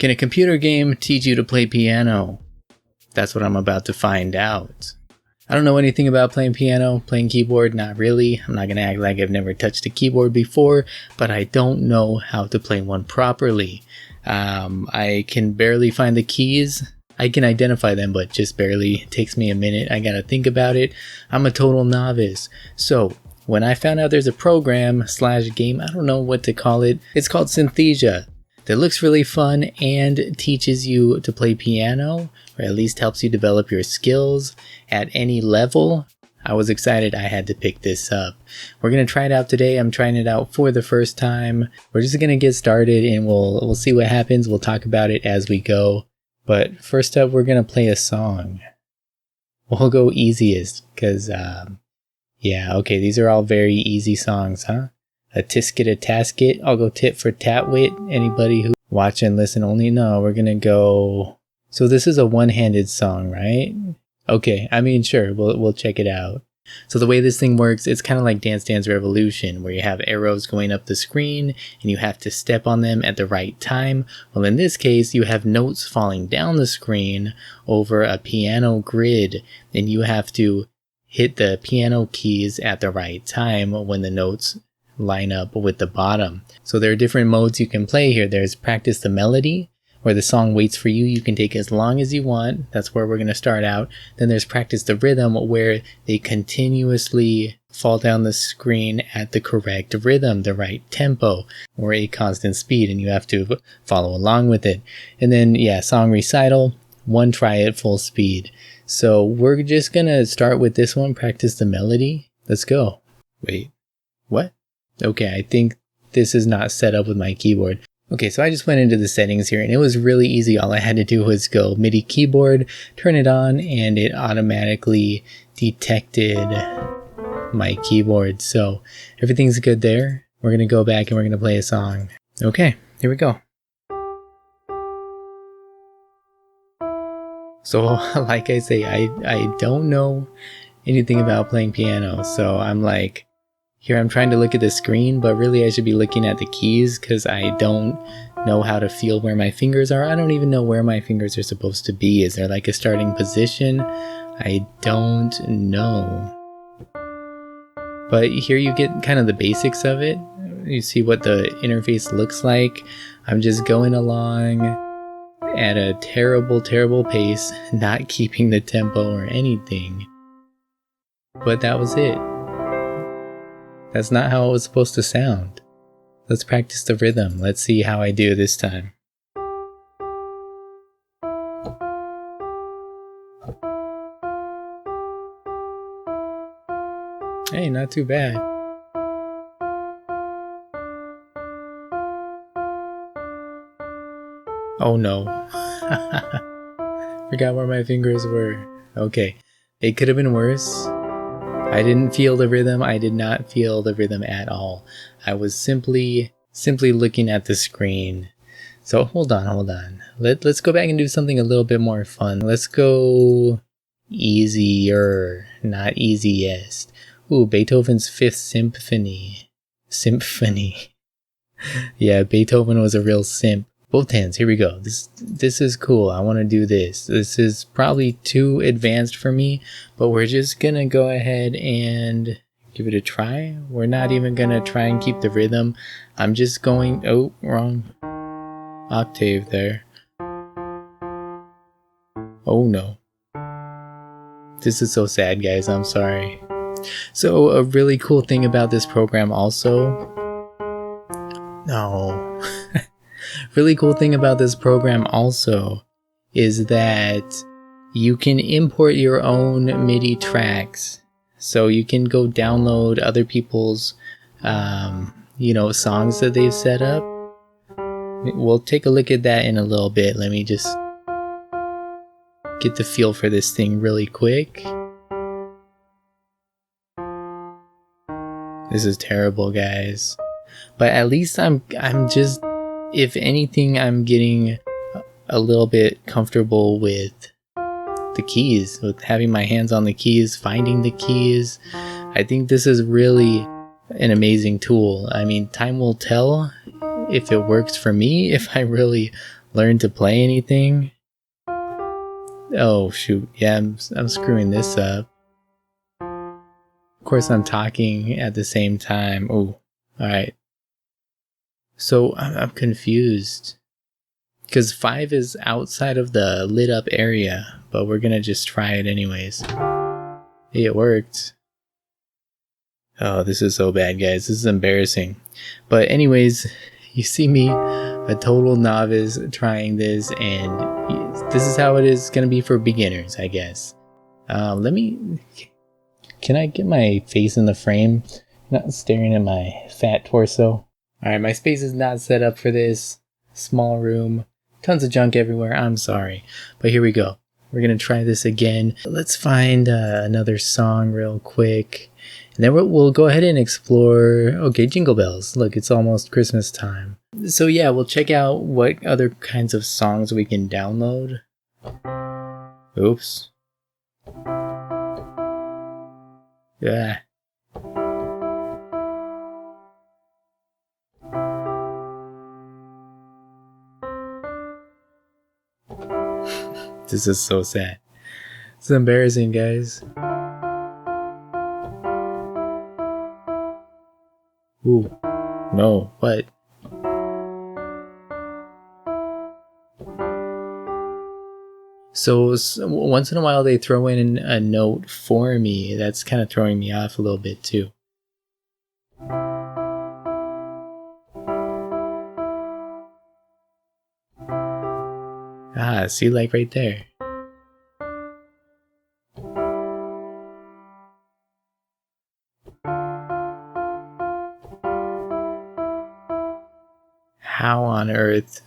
Can a computer game teach you to play piano? That's what I'm about to find out. I don't know anything about playing piano, playing keyboard, not really. I'm not going to act like I've never touched a keyboard before, but I don't know how to play one properly. I can barely find the keys. I can identify them, but just barely. It takes me a minute. I got to think about it. I'm a total novice. So when I found out there's a program / game, I don't know what to call it. It's called Synthesia. That looks really fun and teaches you to play piano, or at least helps you develop your skills at any level. I was excited I had to pick this up. We're going to try it out today. I'm trying it out for the first time. We're just going to get started and we'll see what happens. We'll talk about it as we go. But first up, we're going to play a song. We'll go easiest because, yeah, okay, these are all very easy songs, huh? A tisket, a tasket. I'll go tit for tatwit. Anybody who watch and listen only? No, we're gonna go. So this is a one-handed song, right? Okay, I mean, sure, we'll check it out. So the way this thing works, it's kind of like Dance Dance Revolution, where you have arrows going up the screen and you have to step on them at the right time. Well, in this case, you have notes falling down the screen over a piano grid, and you have to hit the piano keys at the right time when the notes line up with the bottom. So there are different modes you can play here. There's practice the melody, where the song waits for you. You can take as long as you want. That's where we're going to start out. Then there's practice the rhythm, where they continuously fall down the screen at the correct rhythm, the right tempo, or a constant speed, and you have to follow along with it. And then, yeah, song recital, one try at full speed. So we're just going to start with this one, practice the melody. Let's go. Wait, what? Okay, I think this is not set up with my keyboard. Okay, so I just went into the settings here and it was really easy. All I had to do was go MIDI keyboard, turn it on, and it automatically detected my keyboard. So everything's good there. We're going to go back and we're going to play a song. Okay, here we go. So like I say, I don't know anything about playing piano. So I'm like, here I'm trying to look at the screen, but really I should be looking at the keys because I don't know how to feel where my fingers are. I don't even know where my fingers are supposed to be. Is there like a starting position? I don't know. But here you get kind of the basics of it. You see what the interface looks like. I'm just going along at a terrible, terrible pace, not keeping the tempo or anything. But that was it. That's not how it was supposed to sound. Let's practice the rhythm. Let's see how I do this time. Hey, not too bad. Oh no. Forgot where my fingers were. Okay, it could have been worse. I didn't feel the rhythm. I did not feel the rhythm at all. I was simply looking at the screen. So hold on. Let's go back and do something a little bit more fun. Let's go easier, not easiest. Ooh, Beethoven's Fifth Symphony. Yeah, Beethoven was a real simp. Both hands, here we go. This is cool. I want to do this. This is probably too advanced for me, but we're just gonna go ahead and give it a try. We're not even gonna try and keep the rhythm. I'm just going, oh, wrong octave there. Oh no. This is so sad, guys. I'm sorry. So a really cool thing about this program also, really cool thing about this program also is that you can import your own MIDI tracks. So you can go download other people's, songs that they've set up. We'll take a look at that in a little bit. Let me just get the feel for this thing really quick. This is terrible, guys. But at least I'm just, if anything, I'm getting a little bit comfortable with the keys, with having my hands on the keys, finding the keys. I think this is really an amazing tool. I mean, time will tell if it works for me, if I really learn to play anything? Oh shoot, yeah, I'm screwing this up. Of course I'm talking at the same time. Oh, alright. So I'm confused. Because 5 is outside of the lit up area, but we're gonna just try it anyways. It worked. Oh, this is so bad, guys. This is embarrassing. But anyways, you see me, a total novice, trying this, and this is how it is gonna be for beginners, I guess. Can I get my face in the frame? Not staring at my fat torso. Alright, my space is not set up for this. Small room. Tons of junk everywhere. I'm sorry. But here we go. We're going to try this again. Let's find another song real quick. And then we'll go ahead and explore. Okay, Jingle Bells. Look, it's almost Christmas time. So yeah, we'll check out what other kinds of songs we can download. Oops. Yeah. This is so sad. It's embarrassing, guys. Ooh. No, what? So once in a while they throw in a note for me. That's kind of throwing me off a little bit too. Ah, see, like right there. How on earth?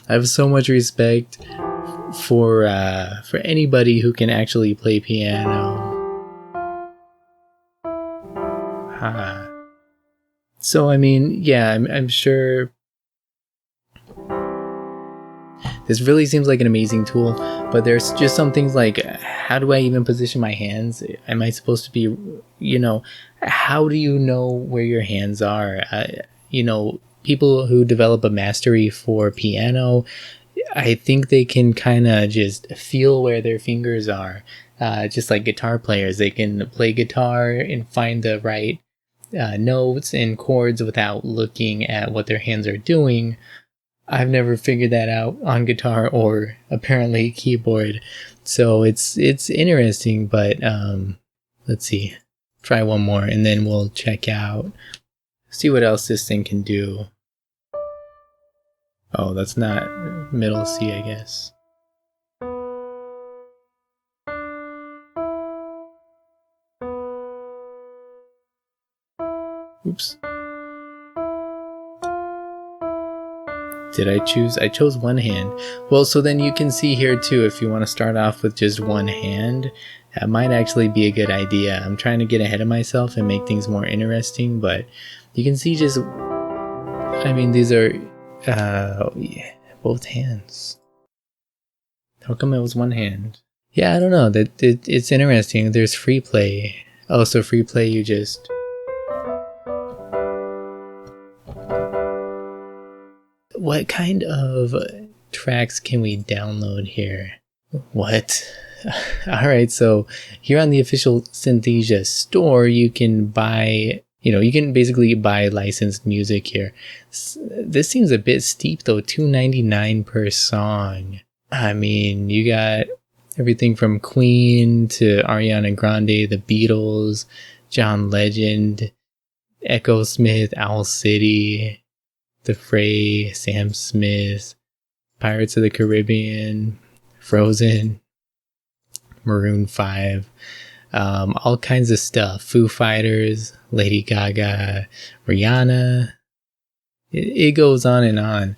I have so much respect for anybody who can actually play piano. So I mean, yeah, I'm sure this really seems like an amazing tool, but there's just some things like, how do I even position my hands? Am I supposed to be, how do you know where your hands are? People who develop a mastery for piano, I think they can kind of just feel where their fingers are. Just like guitar players, they can play guitar and find the right notes and chords without looking at what their hands are doing. I've never figured that out on guitar or apparently keyboard. So it's interesting, but let's see. Try one more and then we'll check out. See what else this thing can do. Oh, that's not middle C, I guess. Oops. Did I choose? I chose one hand. Well, so then you can see here too, if you want to start off with just one hand, that might actually be a good idea. I'm trying to get ahead of myself and make things more interesting, but you can see just, I mean, these are both hands. How come it was one hand? Yeah, I don't know. It's interesting. There's free play. Oh, so free play, you just... What kind of tracks can we download here? What? Alright, so here on the official Synthesia store, you can buy, you can basically buy licensed music here. This seems a bit steep though, $2.99 per song. I mean, you got everything from Queen to Ariana Grande, The Beatles, John Legend, Echo Smith, Owl City, The Fray, Sam Smith, Pirates of the Caribbean, Frozen, Maroon 5, all kinds of stuff. Foo Fighters, Lady Gaga, Rihanna. It goes on and on.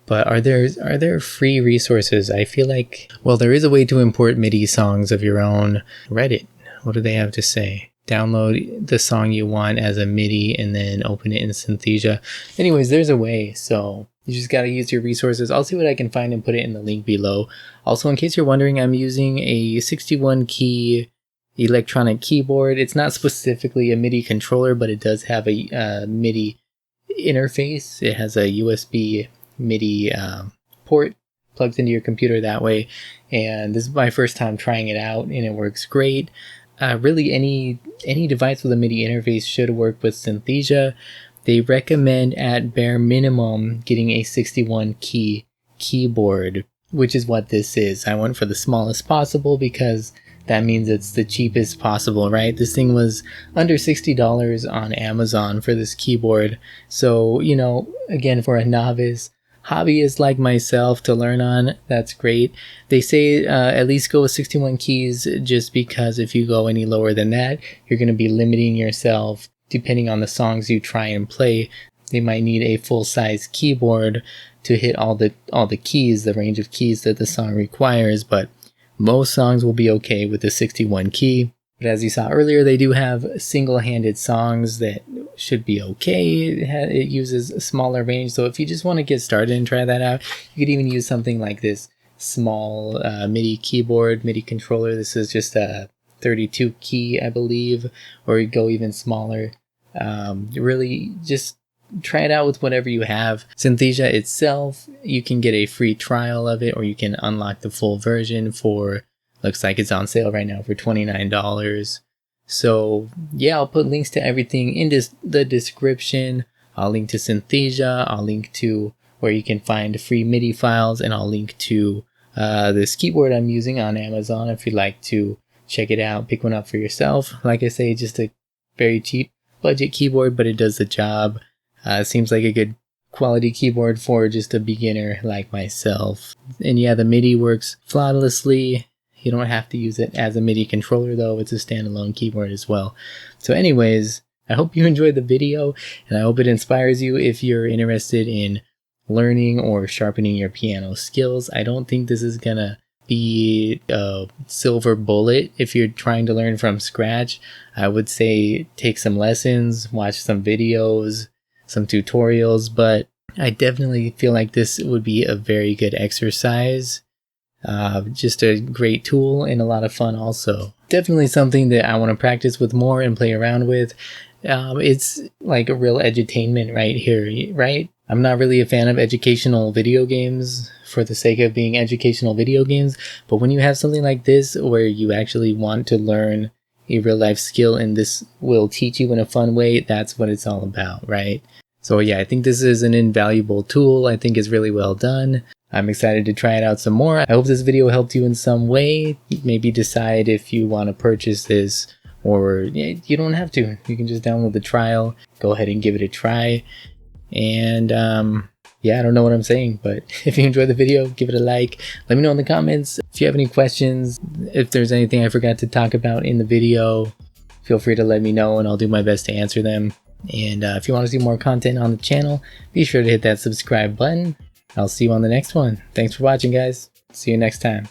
But are there free resources? I feel like, well, there is a way to import MIDI songs of your own. Reddit, what do they have to say? Download the song you want as a MIDI and then open it in Synthesia. Anyways, there's a way, so you just gotta use your resources. I'll see what I can find and put it in the link below. Also, in case you're wondering, I'm using a 61 key electronic keyboard. It's not specifically a MIDI controller, but it does have a MIDI interface. It has a USB MIDI port plugs into your computer that way. And this is my first time trying it out, and it works great. Really, any device with a MIDI interface should work with Synthesia. They recommend at bare minimum getting a 61 key keyboard, which is what this is. I went for the smallest possible because that means it's the cheapest possible, right? This thing was under $60 on Amazon for this keyboard. So, you know, again, for a novice hobbyist like myself to learn on, that's great. They say at least go with 61 keys, just because if you go any lower than that, you're going to be limiting yourself. Depending on the songs you try and play, they might need a full-size keyboard to hit all the keys, the range of keys that the song requires, but most songs will be okay with the 61 key. But as you saw earlier, they do have single-handed songs that should be okay. It uses a smaller range, so if you just want to get started and try that out, you could even use something like this small MIDI keyboard, MIDI controller. This is just a 32 key, I believe, or you go even smaller. Really just try it out with whatever you have. Synthesia itself, you can get a free trial of it, or you can unlock the full version for, looks like it's on sale right now for $29. So yeah, I'll put links to everything in the description. I'll link to Synthesia, I'll link to where you can find free MIDI files, and I'll link to this keyboard I'm using on Amazon if you'd like to check it out, pick one up for yourself. Like I say, just a very cheap budget keyboard, but it does the job. Seems like a good quality keyboard for just a beginner like myself. And yeah, the MIDI works flawlessly. You don't have to use it as a MIDI controller though. It's a standalone keyboard as well. So anyways, I hope you enjoyed the video, and I hope it inspires you if you're interested in learning or sharpening your piano skills. I don't think this is gonna be a silver bullet if you're trying to learn from scratch. I would say take some lessons, watch some videos, some tutorials, but I definitely feel like this would be a very good exercise. Just a great tool and a lot of fun also. Definitely something that I want to practice with more and play around with. It's like a real edutainment right here, right? I'm not really a fan of educational video games for the sake of being educational video games, but when you have something like this where you actually want to learn a real life skill and this will teach you in a fun way, that's what it's all about, right? So yeah, I think this is an invaluable tool. I think it's really well done. I'm excited to try it out some more. I hope this video helped you in some way. Maybe decide if you want to purchase this, or you don't have to. You can just download the trial, go ahead and give it a try. And yeah, I don't know what I'm saying, but if you enjoyed the video, give it a like. Let me know in the comments if you have any questions. If there's anything I forgot to talk about in the video, feel free to let me know and I'll do my best to answer them. And if you want to see more content on the channel, be sure to hit that subscribe button. I'll see you on the next one. Thanks for watching, guys. See you next time.